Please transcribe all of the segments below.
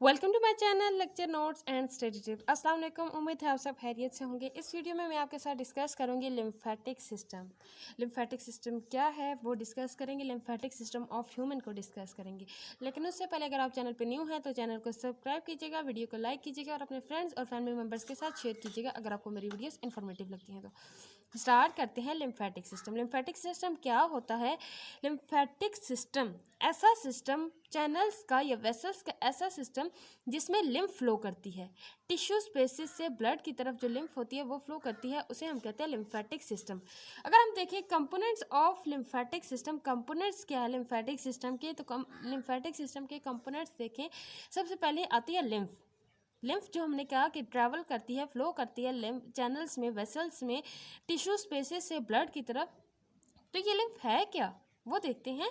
Welcome to my channel lecture notes and study tip. अस्सलाम वालेकुम। उम्मीद है आप सब खैरियत से होंगे। इस वीडियो में मैं आपके साथ डिस्कस करूंगी लिम्फेटिक सिस्टम। लिम्फेटिक सिस्टम क्या है वो डिस्कस करेंगे। लिम्फेटिक सिस्टम ऑफ ह्यूमन को डिस्कस करेंगे। लेकिन उससे पहले अगर आप चैनल पर न्यू हैं तो चैनल को सब्सक्राइब कीजिएगा, वीडियो को लाइक कीजिएगा और अपने फ्रेंड्स और फैमिली मेम्बर्स के साथ शेयर कीजिएगा अगर आपको मेरी वीडियोज़ इन्फॉर्मेटिव लगती हैं तो। स्टार्ट करते हैं लिम्फेटिक सिस्टम। लिम्फेटिक सिस्टम क्या होता है? लिम्फेटिक सिस्टम ऐसा सिस्टम, चैनल्स का या वेसल्स का ऐसा सिस्टम जिसमें लिम्फ फ्लो करती है। टिश्यू स्पेसिस से ब्लड की तरफ जो लिम्फ होती है वो फ्लो करती है, उसे हम कहते हैं लिम्फेटिक सिस्टम। अगर हम देखें components of lymphatic system, components क्या है लिम्फेटिक सिस्टम के, तो लिम्फेटिक सिस्टम के कंपोनेंट्स देखें। सबसे पहले आती है लिम्फ। लिम्फ जो हमने कहा कि ट्रैवल करती है, फ्लो करती है लिम्फ चैनल्स में, वेसल्स में, टिश्यू स्पेसेस से ब्लड की तरफ। तो ये लिम्फ है क्या, वो देखते हैं।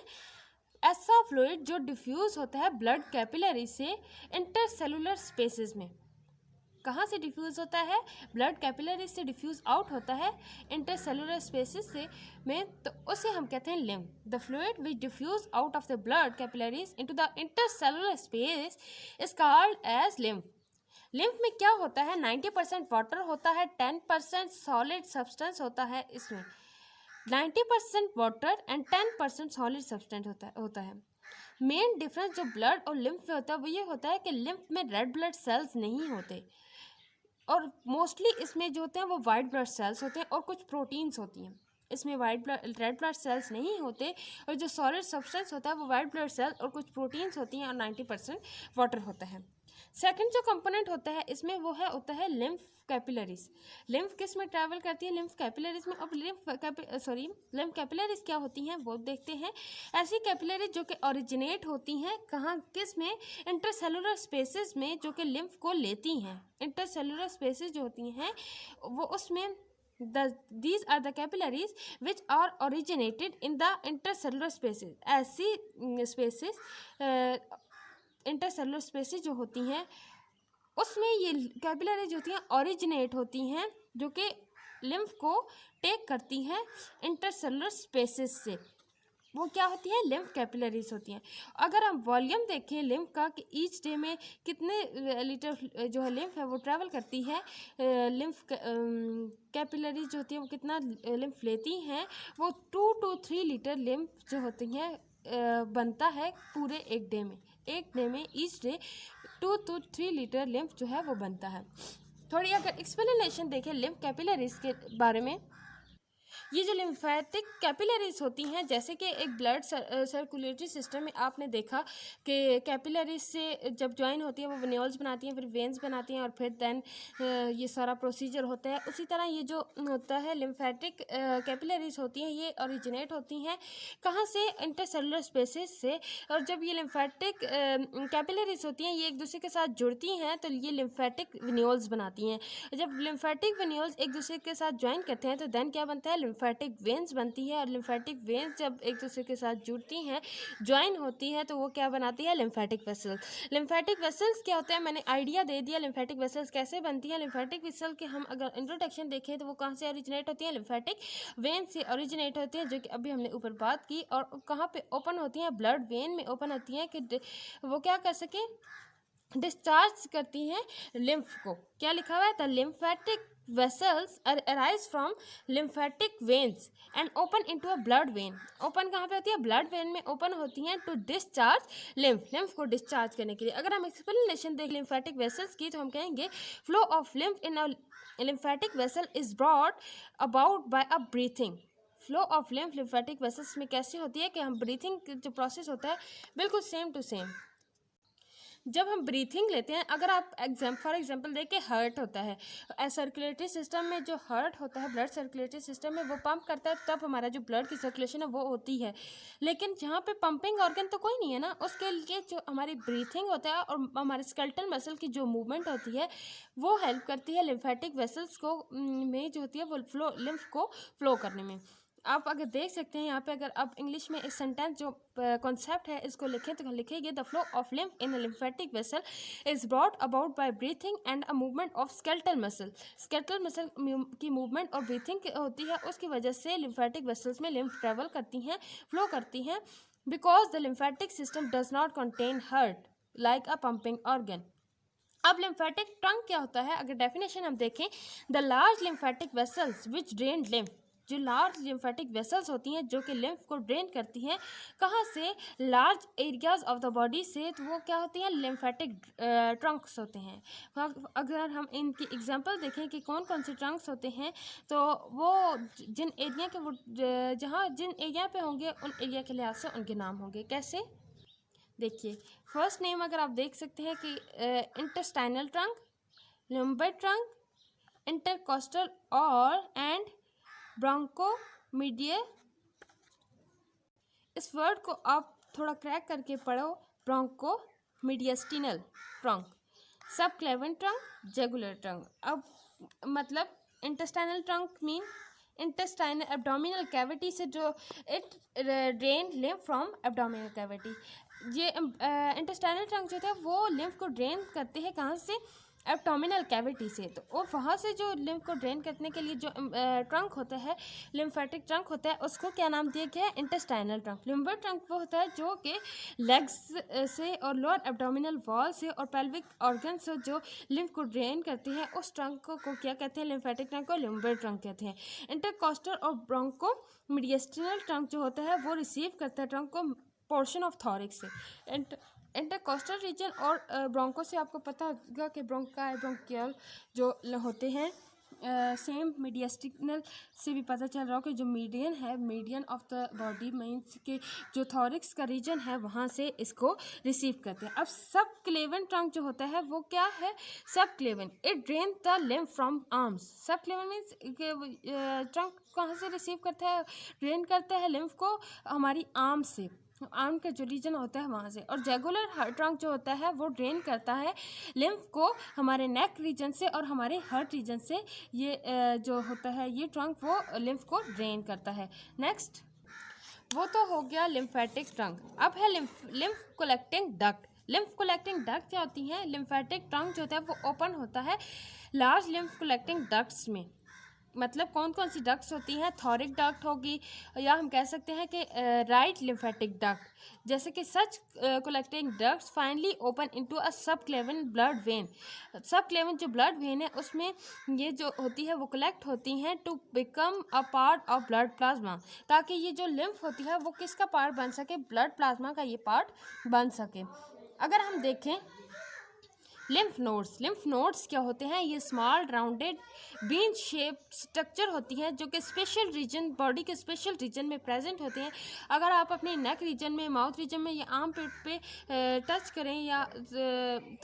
ऐसा फ्लूइड जो डिफ्यूज होता है ब्लड कैपिलरी से इंटरसेलुलर स्पेसेस में। कहाँ से डिफ्यूज होता है? ब्लड कैपिलरी से डिफ्यूज आउट होता है इंटरसेलुलर स्पेसेस से में, तो उसे हम कहते हैं lymph. The fluid which diffuse out of the blood capillaries into the intercellular space is called as lymph. Lymph में क्या होता है? 90% वाटर होता है, 10% सॉलिड सब्सटेंस होता है। इसमें 90% वाटर एंड 10% सॉलिड सब्सटेंस होता है। मेन डिफरेंस जो ब्लड और लिम्फ में होता है वो ये होता है कि लिम्फ में रेड ब्लड सेल्स नहीं होते और मोस्टली इसमें जो होते हैं वो वाइट ब्लड सेल्स होते हैं और कुछ प्रोटीन्स होती हैं। इसमें रेड ब्लड सेल्स नहीं होते और जो सॉलिड सब्सटेंस होता है वो वाइट ब्लड सेल्स और कुछ प्रोटीन्स होती हैं और 90% वाटर होता है। सेकंड जो कंपोनेंट होता है इसमें वो है होता है लिम्फ कैपिलरीज। लिम्फ किस में ट्रैवल करती है? लिम्फ कैपिलरीज में। अब लिम्फ कैपिलरीज क्या होती हैं वो देखते हैं। ऐसी कैपिलरीज जो कि ओरिजिनेट होती हैं कहाँ, किस में? इंटरसेलुलर स्पेसेस में, जो कि लिम्फ को लेती हैं। इंटरसेलुलर स्पेसेस जो होती हैं वो उसमें these are the capillaries which are originated in the intercellular spaces। ऐसी स्पेसेस, इंटरसेलुलर स्पेसेस जो होती हैं उसमें ये कैपिलरीज होती हैं ओरिजिनेट होती हैं, जो कि लिम्फ को टेक करती हैं इंटरसेलुलर स्पेसेस से। वो क्या होती है? लिम्फ कैपिलरीज होती हैं। अगर हम वॉल्यूम देखें लिम्फ का कि ईच डे में कितने लीटर जो है लिम्फ है वो ट्रैवल करती है, लिम्फ कैपिलरीज जो होती है वो कितना लिम्फ लेती हैं, वो 2 to 3 लीटर लिम्फ जो होती हैं बनता है पूरे एक डे में each day 2 to 3 litre lymph जो है वो बनता है। थोड़ी अगर एक्सप्लेनेशन देखें लिम्फ कैपिलरीज के बारे में, ये जो लिम्फेटिक कैपिलरीज होती हैं, जैसे कि एक ब्लड सर्कुलेटरी सिस्टम में आपने देखा कि कैपिलरीज से जब ज्वाइन होती है वो वेन्यूल्स बनाती हैं, फिर वेन्स बनाती हैं और फिर देन ये सारा प्रोसीजर होता है। उसी तरह ये जो होता है लिम्फेटिक कैपिलरीज होती हैं ये ओरिजिनेट होती हैं कहाँ से? इंटरसेलुलर स्पेसेस से। और जब ये लिम्फेटिक कैपिलरीज होती हैं ये एक दूसरे के साथ जुड़ती हैं तो ये लिम्फेटिक वेन्यूल्स बनाती हैं। जब लिम्फेटिक वेन्यूल्स एक दूसरे के साथ ज्वाइन करते हैं तो देन क्या बनता है? लिम्फेटिक वेन्स बनती है। और लिम्फेटिक वेन्स जब एक दूसरे के साथ जुड़ती हैं, ज्वाइन होती हैं, तो वो क्या बनाती है? Lymphatic vessels. लिम्फेटिक वेसल्स क्या होते हैं? मैंने आइडिया दे दिया लिम्फेटिक वेसल्स कैसे बनती है। लिम्फेटिक वेसल के हम अगर इंट्रोडक्शन देखें तो वो कहाँ से ओरिजिनेट होती है? लिम्फेटिक वेन से ओरिजिनेट होती है, जो कि अभी हमने ऊपर बात की। और कहाँ पे ओपन होती हैं? ब्लड वेन में ओपन होती हैं कि वो क्या कर सके? डिस्चार्ज करती हैं लिम्फ को। क्या लिखा हुआ है? The lymphatic vessels arise from lymphatic veins and open into a blood vein। Open कहाँ पे होती है? ब्लड वेन में ओपन होती हैं टू डिस्चार्ज लिम्फ को डिस्चार्ज करने के लिए। अगर हम एक्सप्लेनेशन देख लिम्फेटिक वेसल्स की तो हम कहेंगे flow of lymph in a lymphatic vessel is brought about by a breathing. Flow of lymph lymphatic vessels में कैसे होती है कि हम ब्रीथिंग जो प्रोसेस होता है बिल्कुल सेम टू सेम। जब हम ब्रीथिंग लेते हैं, अगर आप फॉर एग्जांपल देखें हार्ट होता है सर्कुलेटरी सिस्टम में, जो हार्ट होता है ब्लड सर्कुलेटरी सिस्टम में वो पंप करता है तब हमारा जो ब्लड की सर्कुलेशन है वो होती है। लेकिन जहाँ पे पंपिंग ऑर्गन तो कोई नहीं है ना, उसके लिए जो हमारी ब्रीथिंग होता है और हमारे स्केलेटल मसल की जो मूवमेंट होती है वो हेल्प करती है लिम्फेटिक वेसल्स को में जो होती है वो लिम्फ को फ्लो करने में। आप अगर देख सकते हैं यहाँ पे, अगर आप इंग्लिश में इस सेंटेंस जो कॉन्सेप्ट है इसको लिखें तो लिखेंगे the flow of lymph in a lymphatic vessel is brought about by breathing and a movement of skeletal muscle. Skeletal muscle की मूवमेंट और ब्रीथिंग होती है, उसकी वजह से लिम्फेटिक वेसल्स में लिम्फ ट्रेवल करती हैं, फ्लो करती हैं। Because the lymphatic system does not contain heart, like a pumping organ. अब लिम्फेटिक ट्रंक क्या होता है, अगर डेफिनेशन हम देखें, the large lymphatic vessels which drain lymph, जो लार्ज लिम्फेटिक वेसल्स होती हैं जो कि लिम्फ को ड्रेन करती हैं, कहाँ से, large areas of the body से, तो वो क्या होती हैं, लिम्फेटिक ट्रंक्स होते हैं। अगर हम इनकी एग्जांपल देखें कि कौन कौन से ट्रंक्स होते हैं, तो वो जिन एरिया के वो जहाँ जिन एरिया पे होंगे उन एरिया के लिहाज से उनके नाम होंगे। कैसे, देखिए फर्स्ट नेम अगर आप देख सकते हैं कि इंटेस्टाइनल ट्रंक, लम्बर ट्रंक, इंटरकोस्टल और एंड ब्रोंकोमीडियल। इस वर्ड को आप थोड़ा क्रैक करके पढ़ो, ब्रोंकोमीडियस्टिनल ट्रंक, सब क्लेवन ट्रंक, जगुलर ट्रंक। अब मतलब intestinal trunk mean intestinal abdominal cavity से जो it drain lymph from abdominal cavity. ये इंटेस्टाइनल ट्रंक जो है वो लिम्फ को ड्रेन करते हैं, कहाँ से, एब्डोमिनल कैविटी से। तो और वहाँ से जो लिम्फ को ड्रेन करने के लिए जो ट्रंक होता है, लिम्फेटिक ट्रंक होता है, उसको क्या नाम दिया गया है, इंटेस्टाइनल ट्रंक। लिम्बर ट्रंक वो होता है जो कि लेग्स से और लोअर एब्डोमिनल वॉल से और पेल्विक ऑर्गन से जो लिम्फ को ड्रेन करते हैं, उस ट्रंक को क्या कहते हैं, लिम्फेटिक ट्रंक को लिम्बर ट्रंक कहते हैं। इंटरकोस्टल और ब्रोंकोमीडियस्टिनल ट्रंक जो होता है वो रिसीव करता है ट्रंक को पोर्शन ऑफ थॉरिक्स से। इंटरकोस्टल रीजन और ब्रोंको से आपको पता होगा कि ब्रोंका ब्रोंकियल जो होते हैं, सेम मीडियस्टिनल से भी पता चल रहा हो कि जो मीडियन है, median of the body means के जो थॉरिक्स का रीजन है वहाँ से इसको रिसीव करते हैं। अब सब क्लेवन ट्रंक जो होता है वो क्या है, subclavian, it drain the lymph from arms. Subclavian means trunk कहाँ से रिसीव करता है, ड्रेन करता है लिम्फ को हमारी आर्म से, आर्म का जो रीजन होता है वहाँ से। और रेगुलर ट्रंक जो होता है वो ड्रेन करता है लिम्फ को हमारे नेक रीजन से और हमारे हार्ट रीजन से। ये जो होता है ये ट्रंक वो लिम्फ को ड्रेन करता है। नेक्स्ट, वो तो हो गया लिम्फेटिक ट्रंक। अब है lymph collecting duct. Lymph collecting duct क्या होती हैं, लिम्फेटिक ट्रंक जो होता है वो ओपन होता है लार्ज लिम्फ कलेक्टिंग डक्ट्स में। मतलब कौन कौन सी डक्ट्स होती हैं, थॉरिक डक्ट होगी, या हम कह सकते हैं कि राइट लिम्फेटिक डक्ट, जैसे कि such collecting ducts finally open into a subclavian blood when. सब क्लेवन जो ब्लड वेन है उसमें ये जो होती है वो कलेक्ट होती हैं to become a part of blood plasma, ताकि ये जो लिम्फ होती है वो किसका पार्ट बन सके, ब्लड प्लाज्मा का ये पार्ट बन सके। अगर हम देखें लिम्फ नोड्स क्या होते हैं, ये small rounded bean shape structure होती हैं जो कि स्पेशल रीजन, बॉडी के स्पेशल रीजन में प्रेजेंट होते हैं। अगर आप अपने नेक रीजन में, माउथ रीजन में या आर्म पे टच करें या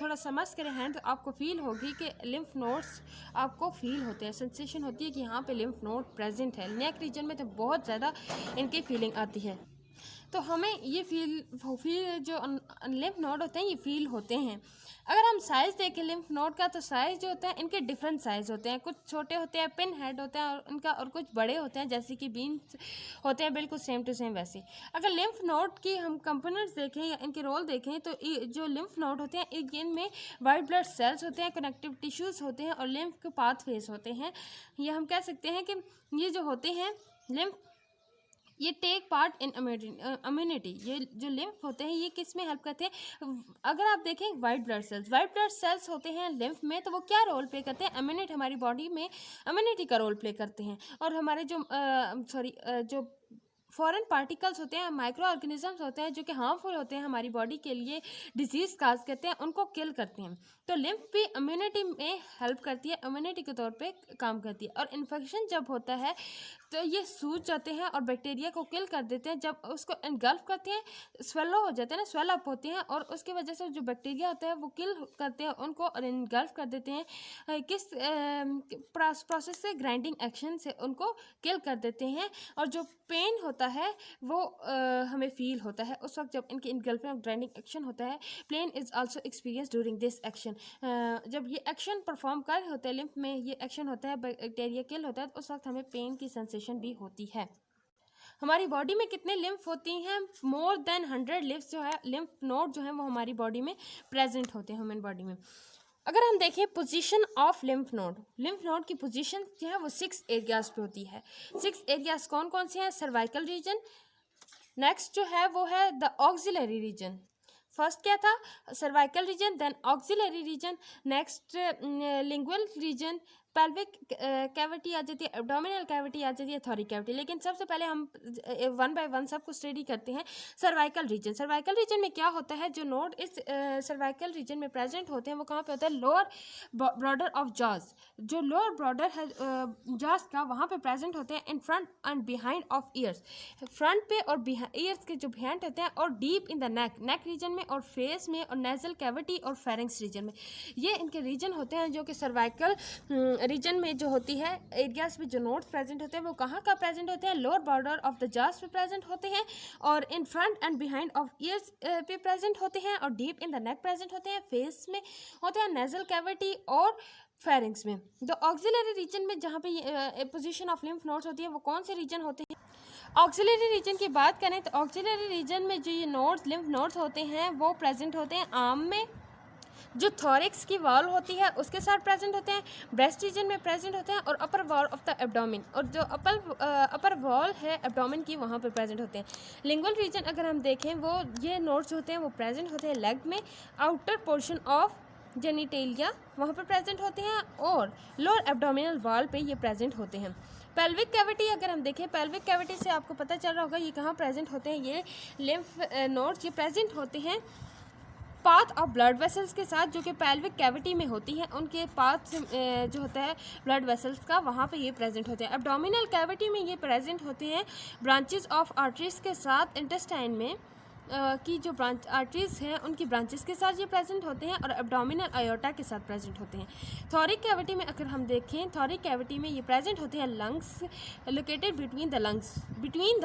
थोड़ा समझ करें हैंड, तो आपको फील होगी कि लिम्फ नोड्स आपको फील होते हैं, सेंसेशन होती है कि यहाँ पे लिम्फ नोड प्रेजेंट है। नेक रीजन में तो बहुत ज़्यादा इनकी फीलिंग आती है। तो हमें ये फील जो लिम्फ नोड होते हैं ये फील होते हैं। अगर हम साइज़ देखें लिम्फ नोड का, तो साइज़ जो होता है इनके डिफरेंट साइज़ होते हैं। कुछ छोटे होते हैं, पिन हेड होते हैं और उनका, और कुछ बड़े होते हैं जैसे कि बीन्स होते हैं, बिल्कुल सेम टू सेम वैसे। अगर लिम्फ नोड की हम कंपोनेंट्स देखें या इनके रोल देखें, तो जो लिम्फ नोड होते हैं इनमें वाइट ब्लड सेल्स होते हैं, कनेक्टिव टिश्यूज़ होते हैं और लिम्फ के पाथवेज होते हैं। ये हम कह सकते हैं कि ये जो होते हैं लिम्फ, ये टेक पार्ट इन इम्यूनिटी। ये जो लिम्फ होते हैं ये किस में हेल्प करते हैं, अगर आप देखें वाइट ब्लड सेल्स होते हैं लिम्फ में, तो वो क्या रोल प्ले करते हैं, इम्यूनिटी, हमारी बॉडी में इम्यूनिटी का रोल प्ले करते हैं। और हमारे जो जो फॉरेन पार्टिकल्स होते हैं, माइक्रो ऑर्गेनिजम्स होते हैं जो कि हार्मफुल होते हैं हमारी बॉडी के लिए, डिजीज़ काज करते हैं, उनको किल करते हैं। तो लिम्फ भी इम्यूनिटी में हेल्प करती है, इम्यूनिटी के तौर पे काम करती है। और इन्फेक्शन जब होता है तो ये सूज जाते हैं और बैक्टीरिया को किल कर देते हैं। जब उसको इनगल्फ करते हैं, स्वेलो हो जाते हैं ना, स्वेल अप होते हैं, और उसकी वजह से जो बैक्टीरिया होता है वो किल करते हैं उनको और इनगल्फ कर देते हैं। किस प्रोसेस से, ग्राइंडिंग एक्शन से उनको किल कर देते हैं। और जो पेन होता है वो हमें फील होता है उस वक्त जब इनके इनगल्फिंग और ग्राइंडिंग एक्शन होता है। Pain is also experience during this action. जब ये एक्शन परफॉर्म कर रहे होते हैं, लिम्फ में ये एक्शन होता है, बैक्टीरिया किल होता है, तो उस वक्त हमें पेन की सेंसेशन भी होती है। हमारी बॉडी में कितने लिम्फ होती हैं, मोर देन 100 लिम्फ जो है, लिम्फ नोड जो है वो हमारी बॉडी में प्रेजेंट होते हैं, ह्यूमन बॉडी में। अगर हम देखें पोजीशन ऑफ लिम्फ नोड की पोजीशन जो है वो 6 एरियाज पे होती है। 6 एरियाज कौन कौन से हैं, सर्वाइकल रीजन, नेक्स्ट जो है वो है द ऑक्सिलरी रीजन, फर्स्ट क्या था, cervical region, then axillary region, next lingual region, pelvic cavity आ जाती है, एब्डोमिनल कैविटी आ जाती है, थोरिक कैविटी। लेकिन सबसे पहले हम वन बाय वन सबको स्टडी करते हैं। सर्वाइकल रीजन, सर्वाइकल रीजन में क्या होता है, जो नोड इस सर्वाइकल रीजन में प्रेजेंट होते हैं वो कहाँ पे होता है, लोअर बॉर्डर ऑफ जॉज, जो लोअर बॉर्डर है जॉज का वहाँ पे प्रेजेंट होते हैं, in front end behind of years, front पे और ईयर्स के जो बिहाइंड होते हैं, और deep in the neck region में, और फेस में, और नेजल कैविटी और फेरिंक्स रीजन में। ये इनके रीजन होते हैं जो कि सर्वाइकल रीजन में जो होती है एरियाज में जो नोड्स प्रेजेंट होते हैं वो कहाँ का प्रेजेंट होते हैं, lower border of the jaws पे प्रेजेंट होते हैं, और in front end behind of years पे प्रेजेंट होते हैं, और deep in the neck present होते हैं, फेस में होते हैं, नेजल कैविटी और फेरिंक्स में। द ऑक्सिलरी रीजन में जहाँ पे पोजीशन ऑफ लिम्फ नोड्स होती है वो कौन से रीजन होते हैं। ऑक्सिलरी रीजन की बात करें तो ऑक्सिलरी रीजन में जो ये नोड्स लिम्फ नोड्स होते हैं वो प्रेजेंट होते हैं आर्म में, जो थोरिक्स की वॉल होती है उसके साथ प्रेजेंट होते हैं, ब्रेस्ट रीजन में प्रेजेंट होते हैं, और अपर वॉल ऑफ द एब्डोमिन, और जो अपर वॉल है एब्डोमिन की वहाँ पे प्रेजेंट होते हैं। लिंगुअल रीजन अगर हम देखें वो ये नोड्स होते हैं वो प्रेजेंट होते हैं लेग में, आउटर पोर्शन ऑफ जेनिटेलिया वहाँ पर प्रेजेंट होते हैं, और लोअर एब्डोमिनल वॉल पे ये प्रेजेंट होते हैं। पेल्विक कैविटी अगर हम देखें, पेल्विक कैविटी से आपको पता चल रहा होगा ये कहाँ प्रेजेंट होते हैं, ये लिम्फ नोड्स ये प्रेजेंट होते हैं पाथ ऑफ ब्लड वेसल्स के साथ, जो कि पेल्विक कैविटी में होती है, उनके पाथ जो होता है ब्लड वेसल्स का वहाँ पे ये प्रेजेंट होते हैं। एब्डोमिनल कैविटी में ये प्रेजेंट होते हैं ब्रांचेस ऑफ आर्टरीज के साथ, इंटेस्टाइन में की जो ब्रांच आर्टरीज हैं उनकी ब्रांचेस के साथ ये प्रेजेंट होते हैं, और एब्डोमिनल आयोटा के साथ प्रेजेंट होते हैं। थोरिक कैविटी में अगर हम देखें, थोरिक कैविटी में ये प्रेजेंट होते हैं lungs, located between the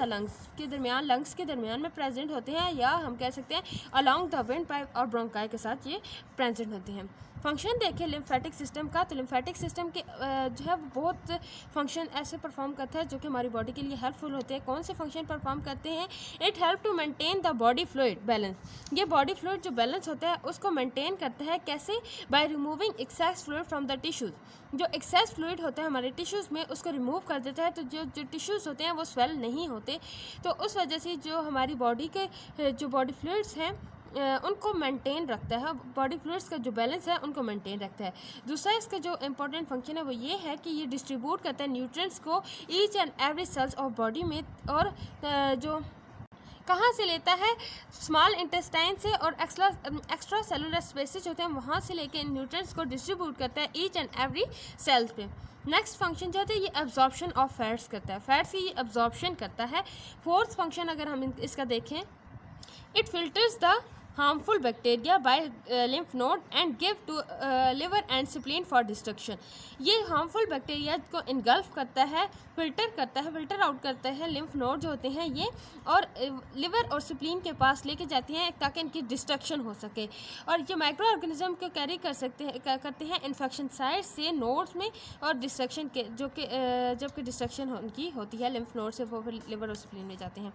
lungs के दरमियान, लंग्स के दरमियान में प्रेजेंट होते हैं, या हम कह सकते हैं अलॉन्ग द विंड पाइप और ब्रोंकाई के साथ ये प्रेजेंट होते हैं। फंक्शन देखें लिम्फेटिक सिस्टम का, तो लिम्फेटिक सिस्टम के जो है वो बहुत फंक्शन ऐसे परफॉर्म करता है जो कि हमारी बॉडी के लिए हेल्पफुल होते हैं। कौन से फंक्शन परफॉर्म करते हैं, it help to maintain the body fluid balance, ये बॉडी फ्लूइड जो बैलेंस होता है उसको मेंटेन करता है, कैसे, by removing excess fluid from the tissues, जो एक्सेस फ्लूइड होता है हमारे टिश्यूज़ में उसको रिमूव कर देता है, तो जो टिश्यूज़ होते हैं वो स्वेल नहीं होते, तो उस वजह से जो हमारी बॉडी के जो बॉडी फ्लूइड्स हैं उनको मेंटेन रखता है, बॉडी फ्लूइड्स का जो बैलेंस है उनको मेंटेन रखता है। दूसरा इसका जो इम्पोर्टेंट फंक्शन है वो ये है कि ये डिस्ट्रीब्यूट करता है न्यूट्रिएंट्स को each and every cells of body में, और जो कहाँ से लेता है, स्मॉल इंटेस्टाइन से, और एक्स्ट्रा सेलुलर स्पेसेस होते हैं वहाँ से लेके न्यूट्रिएंट्स को डिस्ट्रीब्यूट करता है ईच एंड एवरी सेल्स पे। नेक्स्ट फंक्शन जो होता है ये एब्जॉर्प्शन ऑफ फैट्स करता है, फैट्स की ये एब्जॉर्प्शन करता है। फोर्थ फंक्शन अगर हम इसका देखें, it filters the harmful bacteria by lymph node and give to liver and spleen for destruction, ये harmful bacteria को engulf करता है, फिल्टर करता है, फिल्टर आउट करता है lymph node जो होते हैं ये, और लिवर और स्प्लीन के पास लेके जाती हैं ताकि इनकी डिस्ट्रक्शन हो सके, और ये माइक्रो ऑर्गेनिज्म को कैरी करते हैं इन्फेक्शन साइट से नोड्स में, और डिस्ट्रक्शन के जो कि जबकि डिस्ट्रक्शन उनकी होती है लिम्फ नोड से, वो फिर लिवर और स्प्लीन में जाते हैं।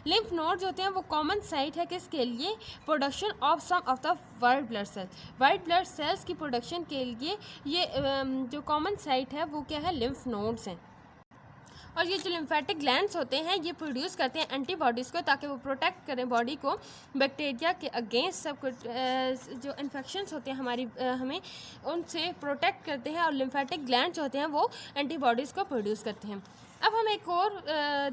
लिम्फ नोड जो होते हैं वो कॉमन साइट है किसके लिए, production of some of the white blood cells, white blood cells की प्रोडक्शन के लिए ये जो कॉमन साइट है वो क्या है, लिम्फ नोड्स हैं। और ये जो लिम्फेटिक ग्लैंड्स होते हैं ये प्रोड्यूस करते हैं एंटीबॉडीज़ को, ताकि वो प्रोटेक्ट करें बॉडी को बैक्टीरिया के अगेंस्ट, सब कुछ जो इन्फेक्शंस होते हैं हमारी हमें उनसे प्रोटेक्ट करते हैं, और लिम्फेटिक ग्लैंड्स होते हैं वो एंटीबॉडीज़ को प्रोड्यूस करते हैं। अब हम एक और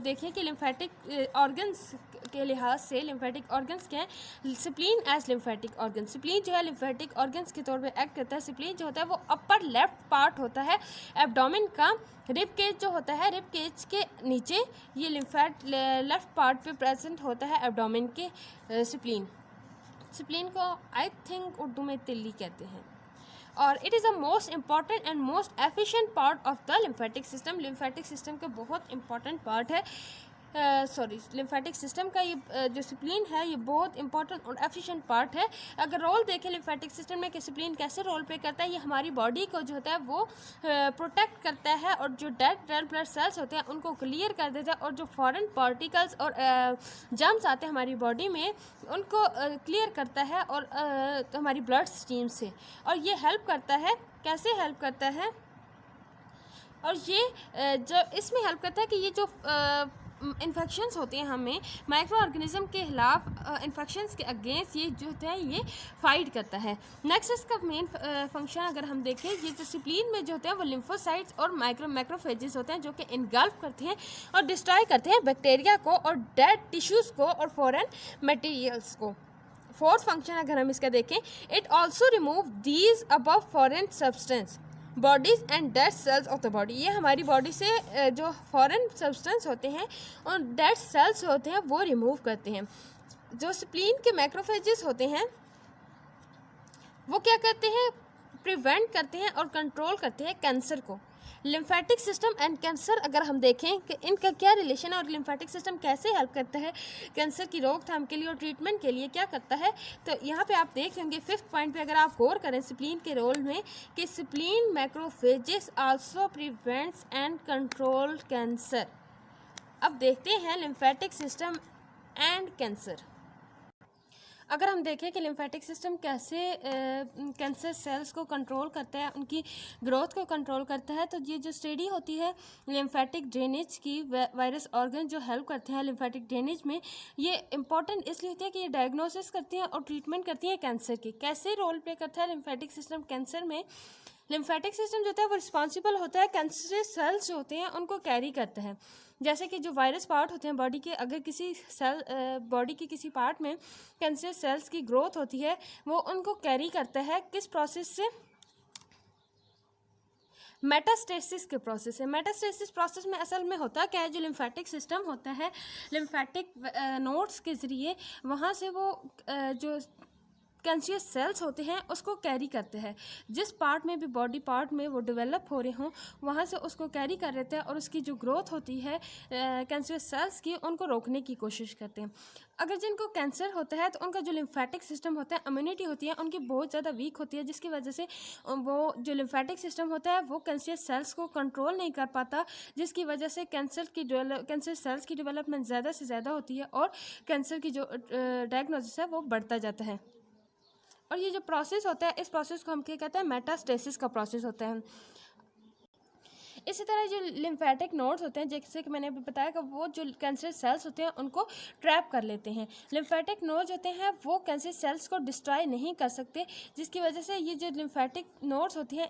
देखें कि लिम्फेटिक ऑर्गन्स के लिहाज से लिम्फेटिक ऑर्गन्स क्या है। Spleen as lymphatic organ, spleen जो है लिम्फेटिक ऑर्गन्स के तौर पे एक्ट करता है। स्प्लीन जो होता है वो अपर लेफ्ट पार्ट होता है एब्डोमेन का, रिब केज जो होता है, रिब केज के नीचे ये लेफ्ट पार्ट पे प्रेजेंट होता है एब्डोमेन के स्प्लीन। स्प्लीन को आई थिंक उर्दू में तिल्ली कहते हैं, और it is the most important and most efficient part of the lymphatic system. Lymphatic system का बहुत इंपॉर्टेंट पार्ट है, लिम्फेटिक सिस्टम का ये जो स्प्लीन है ये बहुत इंपॉर्टेंट और एफिशिएंट पार्ट है। अगर रोल देखें लिम्फेटिक सिस्टम में कि स्प्लीन कैसे रोल प्ले करता है, ये हमारी बॉडी को जो होता है वो प्रोटेक्ट करता है, और जो डेड ब्लड सेल्स होते हैं उनको क्लियर कर देता है, और जो फॉरेन पार्टिकल्स और जर्म्स आते हैं हमारी बॉडी में उनको क्लियर करता है, और हमारी ब्लड स्ट्रीम से, और ये हेल्प करता है, कैसे हेल्प करता है, और ये जो इसमें हेल्प करता है कि ये जो इन्फेक्शंस होते हैं हमें माइक्रो ऑर्गेनिज्म के खिलाफ इन्फेक्शंस के अगेंस्ट ये जो होता है ये फाइट करता है। नेक्स्ट इसका मेन फंक्शन अगर हम देखें, ये जो स्प्लीन में जो होते हैं वो लिम्फोसाइट्स और मैक्रोफेजेस होते हैं जो कि इनगल्फ करते हैं और डिस्ट्रॉय करते हैं बैक्टीरिया को और डेड टिश्यूज़ को और फॉरेन मटेरियल्स को। फोर्थ फंक्शन अगर हम इसका देखें, it also remove these above foreign substance bodies and dead cells of the body. ये हमारी बॉडी से जो फॉरेन सब्सटेंस होते हैं और डेड सेल्स होते हैं वो रिमूव करते हैं। जो स्प्लीन के मैक्रोफेजेस होते हैं वो क्या करते हैं, प्रिवेंट करते हैं और कंट्रोल करते हैं कैंसर को। लिम्फेटिक सिस्टम एंड कैंसर अगर हम देखें कि इनका क्या रिलेशन है और लिम्फेटिक सिस्टम कैसे हेल्प करता है कैंसर की रोकथाम के लिए और ट्रीटमेंट के लिए क्या करता है, तो यहाँ पे आप देख लेंगे फिफ्थ पॉइंट पे अगर आप गौर करें स्प्लीन के रोल में कि spleen macrophages also prevents and control cancer. अब देखते हैं लिम्फेटिक सिस्टम एंड कैंसर। अगर हम देखें कि लिम्फेटिक सिस्टम कैसे कैंसर सेल्स को कंट्रोल करता है, उनकी ग्रोथ को कंट्रोल करता है, तो ये जो स्टडी होती है लिम्फेटिक ड्रेनेज की, वायरस ऑर्गन जो हेल्प करते हैं लिम्फेटिक ड्रेनेज में, ये इंपॉर्टेंट इसलिए होती है कि ये डायग्नोसिस करती हैं और ट्रीटमेंट करती हैं कैंसर की। कैसे रोल प्ले करता है लिम्फेटिक सिस्टम कैंसर में, लिम्फेटिक सिस्टम जो होता है वो रिस्पॉन्सिबल होता है कैंसर सेल्स जो होते हैं उनको कैरी करता है। जैसे कि जो वायरस पार्ट होते हैं बॉडी के, अगर किसी सेल बॉडी के किसी पार्ट में कैंसर सेल्स की ग्रोथ होती है वो उनको कैरी करता है किस प्रोसेस से, मेटास्टेसिस के प्रोसेस है। मेटास्टेसिस प्रोसेस में असल में होता क्या है, जो लिम्फेटिक सिस्टम होता है लिम्फेटिक नोड्स के ज़रिए वहाँ से वो जो कैंसरियस सेल्स होते हैं उसको कैरी करते हैं। जिस पार्ट में भी बॉडी पार्ट में वो डेवलप हो रहे हों वहाँ से उसको कैरी कर लेते हैं और उसकी जो ग्रोथ होती है कैंसरियस सेल्स की उनको रोकने की कोशिश करते हैं। अगर जिनको कैंसर होता है तो उनका जो लिम्फेटिक सिस्टम होता है, इम्यूनिटी होती है उनकी बहुत ज़्यादा वीक होती है, जिसकी वजह से वो जो लिम्फेटिक सिस्टम होता है वो कैंसरियस सेल्स को कंट्रोल नहीं कर पाता, जिसकी वजह से कैंसर सेल्स की डेवलपमेंट ज़्यादा से ज़्यादा होती है और कैंसर की जो डायग्नोसिस है वो बढ़ता जाता है। और ये जो प्रोसेस होता है इस प्रोसेस को हम क्या कहते हैं, मेटास्टेसिस का प्रोसेस होता है। इसी तरह जो लिम्फेटिक नोड्स होते हैं, जैसे कि मैंने अभी बताया कि वो जो कैंसर सेल्स होते हैं उनको ट्रैप कर लेते हैं। लिम्फेटिक नोड्स होते हैं वो कैंसर सेल्स को डिस्ट्रॉय नहीं कर सकते, जिसकी वजह से ये जो लिम्फेटिक नोड्स होती हैं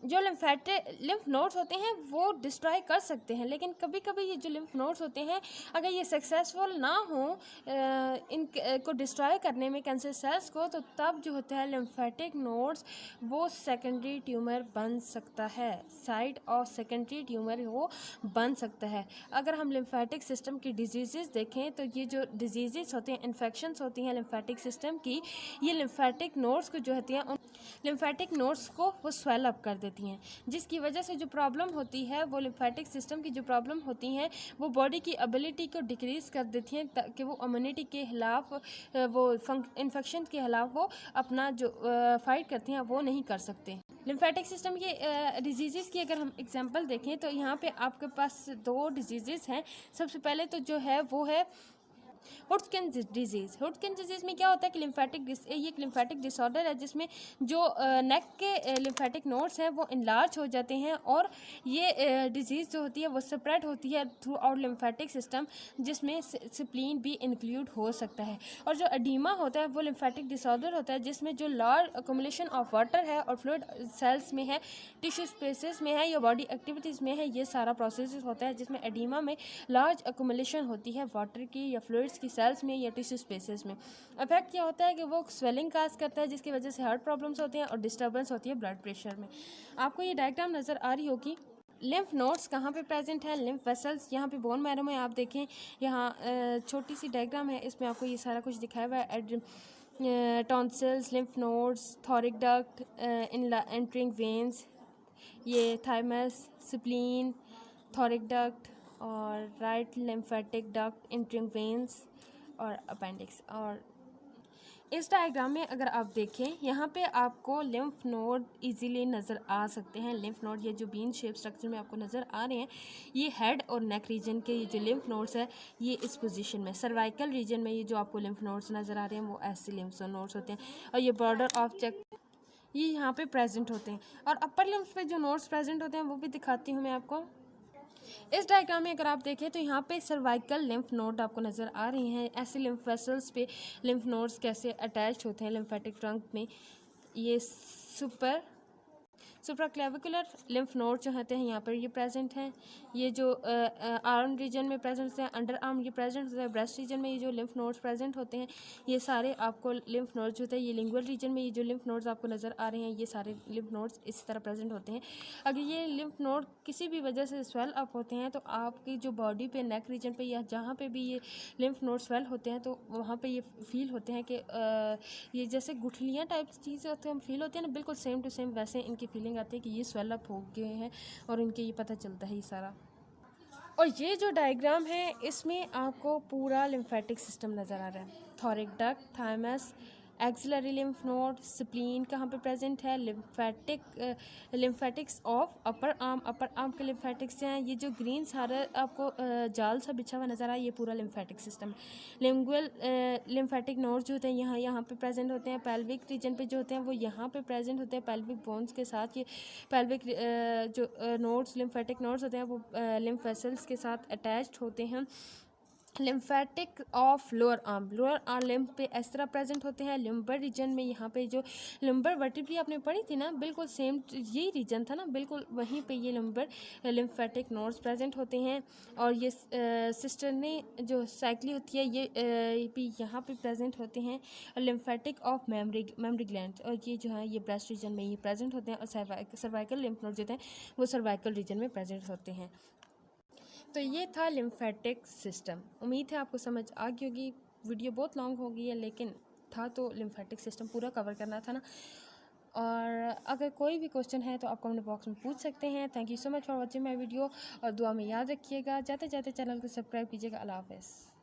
जो लिम्फ नोड्स होते हैं वो डिस्ट्रॉय कर सकते हैं, लेकिन कभी कभी ये जो लिम्फ नोड्स होते हैं अगर ये सक्सेसफुल ना हो इन को डिस्ट्रॉय करने में कैंसर सेल्स को, तो तब जो होता है लिम्फेटिक नोड्स वो सेकेंडरी ट्यूमर बन सकता है, साइट ऑफ सेकेंडरी ट्यूमर वो बन सकता है। अगर हम लिम्फेटिक सिस्टम की डिजीज़ देखें तो ये जो डिजीज़ होते हैं, इन्फेक्शंस होती हैं लिम्फेटिक सिस्टम की, ये लिम्फेटिक नोड्स को जो होती हैं उन लिम्फेटिक नोड्स को वो स्वेल अप कर देती हैं, जिसकी वजह से जो प्रॉब्लम होती है वो लिम्फेटिक सिस्टम की जो प्रॉब्लम होती हैं वो बॉडी की एबिलिटी को डिक्रीज़ कर देती हैं ताकि वो इम्यूनिटी के खिलाफ वो इन्फेक्शन के खिलाफ वो अपना जो फाइट करते हैं वो नहीं कर सकते। लिम्फेटिक सिस्टम के डिजीज़ की अगर हम एग्जांपल देखें तो यहाँ पे आपके पास दो डिजीज़ हैं। सबसे पहले तो जो है वो है हुडकिन डिजीज़। हुडकिन डिजीज़ में क्या होता है कि ये एक लिम्फेटिक डिसऑर्डर है जिसमें जो नेक के लिम्फेटिक नोड्स हैं वो इनलार्ज हो जाते हैं और ये डिजीज़ जो होती है वो स्प्रेड होती है थ्रू आउट लिम्फेटिक सिस्टम, जिसमें स्प्लीन भी इंक्लूड हो सकता है। और जो एडीमा होता है वो लिम्फेटिक डिसऑर्डर होता है जिसमें जो लार्ज अकोमुलेशन ऑफ वाटर है और फ्लूइड सेल्स में है, टिश्यू स्पेसेस में है या बॉडी एक्टिविटीज़ में है, ये सारा प्रोसेस होता है जिसमें एडीमा में लार्ज अकोमुलेशन होती है वाटर की या फ्लूइड्स की सेल्स में या टिश्यू स्पेसेस में। इफेक्ट क्या होता है कि वो स्वेलिंग काज करता है जिसकी वजह से हार्ट प्रॉब्लम्स होती हैं और डिस्टर्बेंस होती है ब्लड प्रेशर में। आपको ये डायग्राम नज़र आ रही होगी। लिम्फ नोड्स कहाँ पे प्रेजेंट है, लिम्फ वेसल्स यहाँ पे बोन मैरो में आप देखें, यहाँ छोटी सी डायग्राम है, इसमें आपको ये सारा कुछ दिखाया हुआ है। टॉन्सिल्स, लिम्फ नोड्स, थोरिक डक्ट, एंटरिंग वेन्स, ये थाइमस, स्प्लीन, थोरिक डक्ट और right lymphatic duct, entering veins और अपेंडिक्स। और इस डायग्राम में अगर आप देखें यहाँ पे आपको लिम्फ नोड इजीली नज़र आ सकते हैं। लिम्फ नोड ये जो बीन शेप स्ट्रक्चर में आपको नज़र आ रहे हैं, ये हेड और नेक रीजन के ये जो लिम्फ नोड्स है ये इस पोजीशन में, सर्वाइकल रीजन में ये जो आपको लिम्फ नोड्स नज़र आ रहे हैं वो ऐसे लिम्फ नोड्स होते हैं और ये बॉर्डर ऑफ चेक ये यहाँ पे प्रेजेंट होते हैं। और अपर लिम्फ पे जो नोड्स प्रेजेंट होते हैं वो भी दिखाती हूँ मैं आपको। इस डायग्राम में अगर आप देखें तो यहाँ पे सर्वाइकल लिम्फ नोड आपको नज़र आ रही हैं। ऐसे लिम्फ वेसल्स पे लिम्फ नोड्स कैसे अटैच होते हैं लिम्फेटिक ट्रंक में। ये सुप्राक्लेविकुलर लिम्फ नोड जो होते हैं यहाँ पर ये प्रेजेंट हैं। ये जो आर्म रीजन में प्रेजेंट होते हैं, अंडर आर्म ये प्रेजेंट होते हैं, ब्रेस्ट रीजन में ये जो लिम्फ नोड्स प्रेजेंट होते हैं ये सारे आपको लिम्फ नोड्स होते हैं। ये लिंगुअल रीजन में ये जो लिम्फ नोड्स आपको नज़र आ रहे हैं ये सारे लिम्फ नोड्स इसी तरह प्रेजेंट होते हैं। अगर ये लिम्फ नोड किसी भी वजह से स्वेल अप होते हैं तो आपकी जो बॉडी पे नेक रीजन पे या जहाँ पे भी ये लिम्फ नोड स्वेल होते हैं तो वहाँ पे ये फील होते हैं कि ये जैसे गुठलियाँ टाइप चीज़ें होती हैं फील होती है ना, बिल्कुल सेम टू सेम वैसे इनकी फीलिंग आती है कि ये स्वेल अप हो गए हैं और इनके ये पता चलता है ये सारा। और ये जो डायग्राम है इसमें आपको पूरा लिम्फेटिक सिस्टम नज़र आ रहा है। Thoracic duct, thymus, axillary lymph node, spleen कहाँ पे प्रेजेंट है, लिम्फेटिक्स ऑफ अपर आर्म के लिम्फेटिक्स हैं। ये जो ग्रीन सारा आपको जाल सा बिछा हुआ नज़र आ रहा है ये पूरा लिम्फेटिक सिस्टम है। लिंगुअल लिम्फेटिक नोड्स जो होते हैं यहाँ पे प्रेजेंट होते हैं। पेल्विक रीजन पे जो होते हैं वो यहाँ पे प्रेजेंट होते हैं पेल्विक बोन्स के साथ। ये पेल्विक जो नोड्स लिम्फेटिक नोड्स होते हैं वो लिम्फ वेसल्स के साथ अटैच्ड होते हैं। Lymphatic of lower arm lymph पे इस तरह प्रेजेंट होते हैं। लिम्बर रीजन में यहाँ पे जो लिम्बर वर्टिब्री आपने पढ़ी थी ना, बिल्कुल सेम यही रीजन था ना, बिल्कुल वहीं पे ये लिम्बर लिम्फेटिक नोड्स प्रेजेंट होते हैं। और ये सिस्टर ने जो साइक्ली होती है ये भी यहाँ पे प्रेजेंट होते हैं। लिम्फेटिक ऑफ मेमरी ग्लैंड और ये जो है ये ब्रेस्ट रीजन में ये प्रेजेंट होते हैं। और सर्वाइकल लिम्फ नोड जो हैं वो सर्वाइकल रीजन में प्रेजेंट होते हैं। तो ये था लिम्फेटिक सिस्टम। उम्मीद है आपको समझ आ गई होगी। वीडियो बहुत लॉन्ग हो गई है लेकिन था तो लिम्फेटिक सिस्टम पूरा कवर करना था ना। और अगर कोई भी क्वेश्चन है तो आप कमेंट बॉक्स में पूछ सकते हैं। Thank you so much for watching my video और दुआ में याद रखिएगा। जाते जाते चैनल को सब्सक्राइब कीजिएगा। अल्लाह हाफ़िज़।